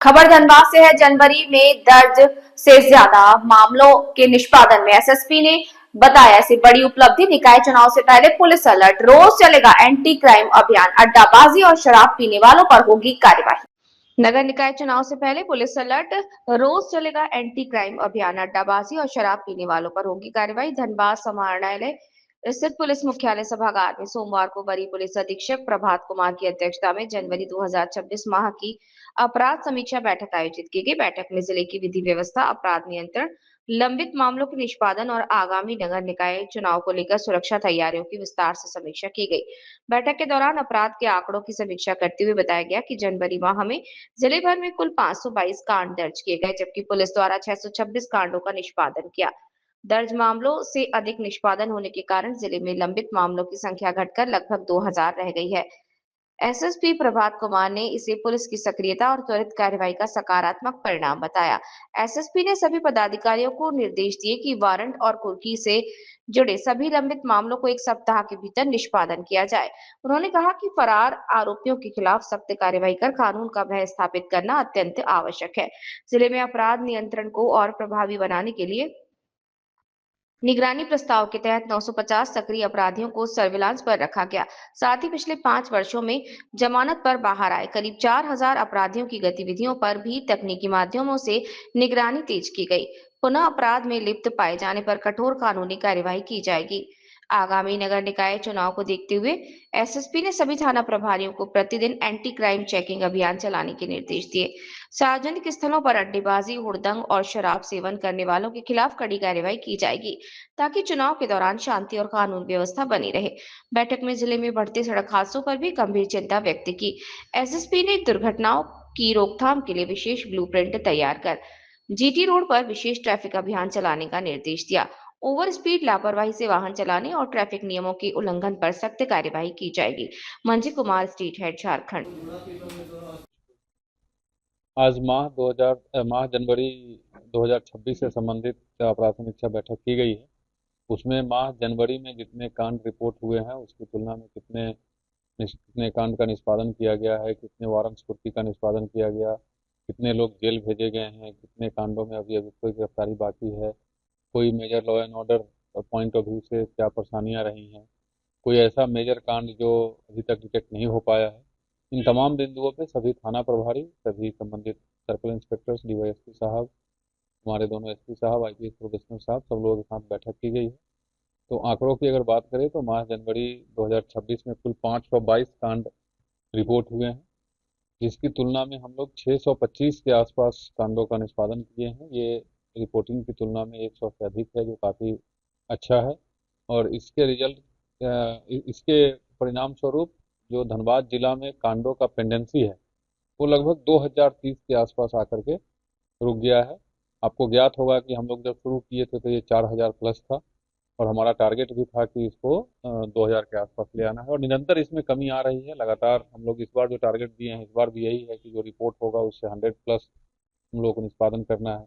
खबर धनबाद से है। जनवरी में दर्ज से ज्यादा मामलों के निष्पादन में एसएसपी ने बताया ऐसी बड़ी उपलब्धि। निकाय चुनाव से पहले पुलिस अलर्ट, रोज चलेगा एंटी क्राइम अभियान, अड्डाबाजी और शराब पीने वालों पर होगी कार्यवाही। नगर निकाय चुनाव से पहले पुलिस अलर्ट, रोज चलेगा एंटी क्राइम अभियान, अड्डाबाजी और शराब पीने वालों पर होगी कार्यवाही। धनबाद समाहरणालय स्थित पुलिस मुख्यालय सभागार में सोमवार को वरीय पुलिस अधीक्षक प्रभात कुमार की अध्यक्षता में जनवरी 2026 माह की अपराध समीक्षा बैठक आयोजित की गई। बैठक में जिले की विधि व्यवस्था, अपराध नियंत्रण, लंबित मामलों के निष्पादन और आगामी नगर निकाय चुनाव को लेकर सुरक्षा तैयारियों की विस्तार से समीक्षा की गई। बैठक के दौरान अपराध के आंकड़ों की समीक्षा करते हुए बताया गया कि जनवरी माह में जिले भर में कुल 522 कांड दर्ज किए गए, जबकि पुलिस द्वारा 626 कांडों का निष्पादन किया। दर्ज मामलों से अधिक निष्पादन होने के कारण जिले में लंबित मामलों की संख्या घटकर लगभग 2000 रह गई है। एसएसपी प्रभात कुमार ने इसे पुलिस की सक्रियता और त्वरित कार्रवाई का सकारात्मक परिणाम बताया। एसएसपी ने सभी पदाधिकारियों को निर्देश दिए कि वारंट और कुर्की से जुड़े सभी लंबित मामलों को 1 सप्ताह के भीतर निष्पादन किया जाए। उन्होंने कहा कि फरार आरोपियों के खिलाफ सख्त कार्रवाई कर कानून का भय स्थापित करना अत्यंत आवश्यक है। जिले में अपराध नियंत्रण को और प्रभावी बनाने के लिए निगरानी प्रस्ताव के तहत 950 सक्रिय अपराधियों को सर्विलांस पर रखा गया। साथ ही पिछले 5 वर्षों में जमानत पर बाहर आए करीब 4000 अपराधियों की गतिविधियों पर भी तकनीकी माध्यमों से निगरानी तेज की गई। पुनः अपराध में लिप्त पाए जाने पर कठोर कानूनी कार्यवाही की जाएगी। आगामी नगर निकाय चुनाव को देखते हुए एसएसपी ने सभी थाना प्रभारियों को प्रतिदिन एंटी क्राइम चेकिंग अभियान चलाने के निर्देश दिए। सार्वजनिक स्थलों पर अड्डेबाजी, हुड़दंग और शराब सेवन करने वालों के खिलाफ कड़ी कार्रवाई की जाएगी, ताकि चुनाव के दौरान शांति और कानून व्यवस्था बनी रहे। बैठक में जिले में बढ़ते सड़क हादसों पर भी गंभीर चिंता व्यक्त की। एसएसपी ने दुर्घटनाओं की रोकथाम के लिए विशेष ब्लूप्रिंट तैयार कर जीटी रोड पर विशेष ट्रैफिक अभियान चलाने का निर्देश दिया। ओवर स्पीड, लापरवाही से वाहन चलाने और ट्रैफिक नियमों के उल्लंघन पर सख्त कार्यवाही की जाएगी। मंजी कुमार, स्ट्रीट हेड, झारखंड। आज माह जनवरी 2026 से संबंधित अपराध समीक्षा बैठक की गई है। उसमें माह जनवरी में जितने कांड रिपोर्ट हुए हैं उसकी तुलना में कितने कांड का निष्पादन किया गया है, कितने वारंट स्फूर्ति का निष्पादन किया गया, कितने लोग जेल भेजे गए हैं, कितने कांडों में अभी अभी कोई गिरफ्तारी बाकी है, कोई major law and order point of view से क्या परेशानियां रही हैं, कोई ऐसा मेजर कांड जो अभी तक डिटेक्ट नहीं हो पाया है। इन तमाम बिंदुओं पे सभी थाना प्रभारी, सभी संबंधित सर्कल इंस्पेक्टर्स, डीवाईएसपी साहब, हमारे दोनों एसपी साहब, आईपीएस प्रोफेशनल साहब, सब लोगों के साथ बैठक की गई है। तो आंकड़ों की अगर बात करें तो माह जनवरी 2026 में कुल 522 कांड रिपोर्ट हुए हैं, जिसकी तुलना में हम लोग 625 के आसपास कांडों का निष्पादन किए हैं। ये रिपोर्टिंग की तुलना में 100 से अधिक है, जो काफ़ी अच्छा है। और इसके इसके परिणाम स्वरूप जो धनबाद जिला में कांडों का पेंडेंसी है वो लगभग 2030 के आसपास आकर के रुक गया है। आपको ज्ञात होगा कि हम लोग जब शुरू किए थे तो ये 4000 प्लस था, और हमारा टारगेट भी था कि इसको 2000 के आसपास ले आना है, और निरंतर इसमें कमी आ रही है। लगातार हम लोग इस बार जो टारगेट दिए हैं, इस बार भी यही है कि जो रिपोर्ट होगा उससे 100 प्लस हम लोग को निष्पादन करना है।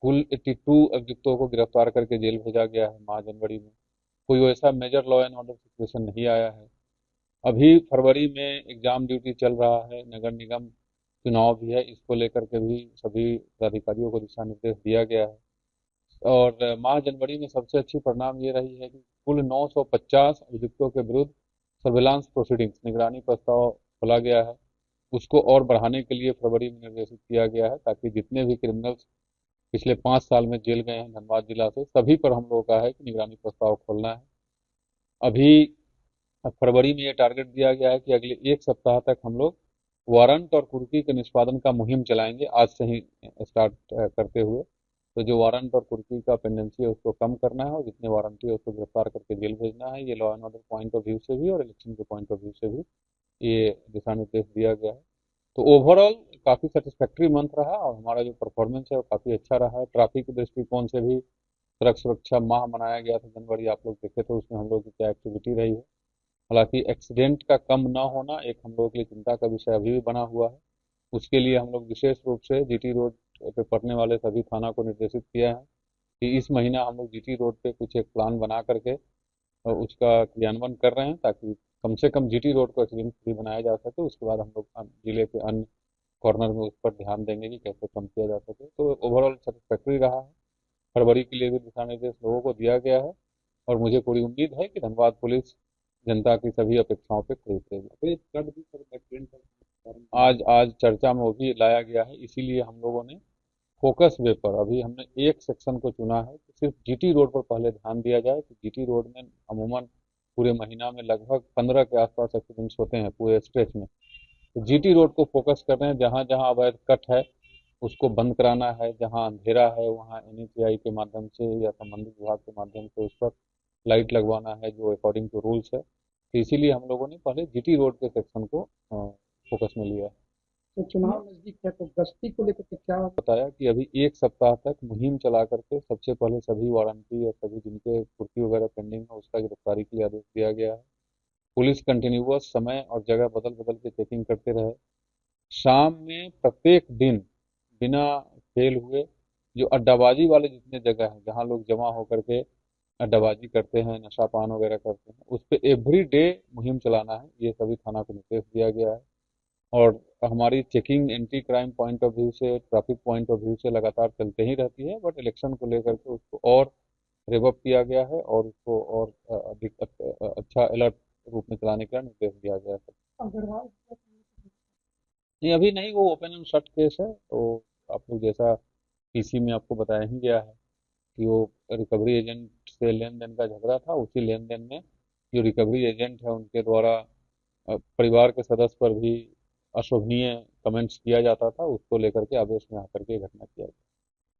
कुल 82 अभियुक्तों को गिरफ्तार करके जेल भेजा गया है माह जनवरी में। कोई वैसा major law and order situation नहीं आया है। अभी फरवरी में एग्जाम ड्यूटी चल रहा है, नगर निगम चुनाव भी है, इसको लेकर के भी सभी पदाधिकारियों को दिशा निर्देश दिया गया है। और माह जनवरी में सबसे अच्छी परिणाम ये रही है कि कुल 950 अभियुक्तों के विरुद्ध सर्विलांस प्रोसीडिंग्स, निगरानी प्रस्ताव खोला गया है। उसको और बढ़ाने के लिए फरवरी में निर्देशित किया गया है, ताकि जितने भी क्रिमिनल्स पिछले 5 साल में जेल गए हैं धनबाद जिला से, सभी पर हम लोगों का है कि निगरानी प्रस्ताव खोलना है। अभी फरवरी में ये टारगेट दिया गया है कि अगले 1 सप्ताह तक हम लोग वारंट और कुर्की के निष्पादन का मुहिम चलाएंगे, आज से ही स्टार्ट करते हुए। तो जो वारंट और कुर्की का पेंडेंसी है उसको कम करना है, और जितने वारंटी है उसको गिरफ्तार करके जेल भेजना है। ये law and order point of view से भी और इलेक्शन के पॉइंट ऑफ व्यू से भी ये दिशा निर्देश दिया गया है। तो ओवरऑल काफ़ी सेटिस्फैक्ट्री मंथ रहा, और हमारा जो परफॉर्मेंस है वो काफ़ी अच्छा रहा है। ट्रैफिक के दृष्टिकोण से भी सड़क सुरक्षा माह मनाया गया था जनवरी, आप लोग देखे तो उसमें हम लोग की क्या एक्टिविटी रही है। हालांकि एक्सीडेंट का कम ना होना एक हम लोगों के लिए चिंता का विषय अभी भी बना हुआ है। उसके लिए हम लोग विशेष रूप से जीटी रोड पे पड़ने वाले सभी थाना को निर्देशित किया है कि इस महीना हम लोग जीटी रोड पे कुछ एक प्लान बना करके उसका क्रियान्वयन कर रहे हैं, ताकि कम से कम जीटी रोड को एक्सीडेंट फ्री बनाया जा सके। उसके बाद हम लोग जिले के अन्य कॉर्नर में उस पर ध्यान देंगे कि कैसे कम किया जा सके। तो ओवरऑल सेटिस्फैक्ट्री रहा है। फरवरी के लिए भी दिशा निर्देश लोगों को दिया गया है और मुझे पूरी उम्मीद है कि धनबाद पुलिस जनता की सभी अपेक्षाओं पे खरी उतरेगी। तो ये फ्लड भी सर एक्सीडेंट का कारण आज आज चर्चा में वो भी लाया गया है, इसीलिए हम लोगों ने फोकस वे पर अभी हमने एक सेक्शन को चुना है कि सिर्फ जीटी रोड पर पहले ध्यान दिया जाए कि जीटी रोड में अमूमन पूरे महीना में लगभग 15 के आसपास एक्सीडेंट्स होते हैं पूरे स्ट्रेच में। तो जीटी रोड को फोकस कर रहे हैं, जहाँ जहाँ अवैध कट है उसको बंद कराना है, जहाँ अंधेरा है वहाँ एनएचएआई के माध्यम से या संबंधित विभाग के माध्यम से उस पर लाइट लगवाना है जो अकॉर्डिंग टू रूल्स है। तो इसीलिए हम लोगों ने पहले जीटी रोड के सेक्शन को फोकस में लिया है। तो चुनाव नजदीक है तो गश्ती को लेकर के क्या बताया कि अभी एक सप्ताह तक मुहिम चला करके सबसे पहले सभी वारंटी या सभी जिनके कुर्सी वगैरह पेंडिंग है उसका गिरफ्तारी के लिए आदेश दिया गया है। पुलिस कंटिन्यूअस समय और जगह बदल बदल के चेकिंग करते रहे। शाम में प्रत्येक दिन बिना फेल हुए जो अड्डाबाजी वाले जितने जगह हैं जहाँ लोग जमा होकर के अड्डाबाजी करते हैं, नशा पान वगैरह करते हैं, उस पे एवरी डे मुहिम चलाना है, ये सभी थाना को निर्देश दिया गया है। और हमारी checking anti crime point of view से, ट्रैफिक पॉइंट ऑफ व्यू से लगातार चलते ही रहती है, बट इलेक्शन को लेकर के उसको और रेवअप किया गया है और उसको और अधिक अच्छा अलर्ट रूप में चलाने का निर्देश दिया गया है। अग्रवाल नहीं, अभी नहीं, वो ओपन एंड शट केस है। तो आप लोग जैसा पीसी में आपको बताया ही गया है कि वो रिकवरी एजेंट से लेन देन का झगड़ा था, उसी लेन देन में जो रिकवरी एजेंट है उनके द्वारा परिवार के सदस्य पर भी अशोभनीय कमेंट्स किया जाता था, उसको लेकर के आवेश में आकर के घटना किया गया।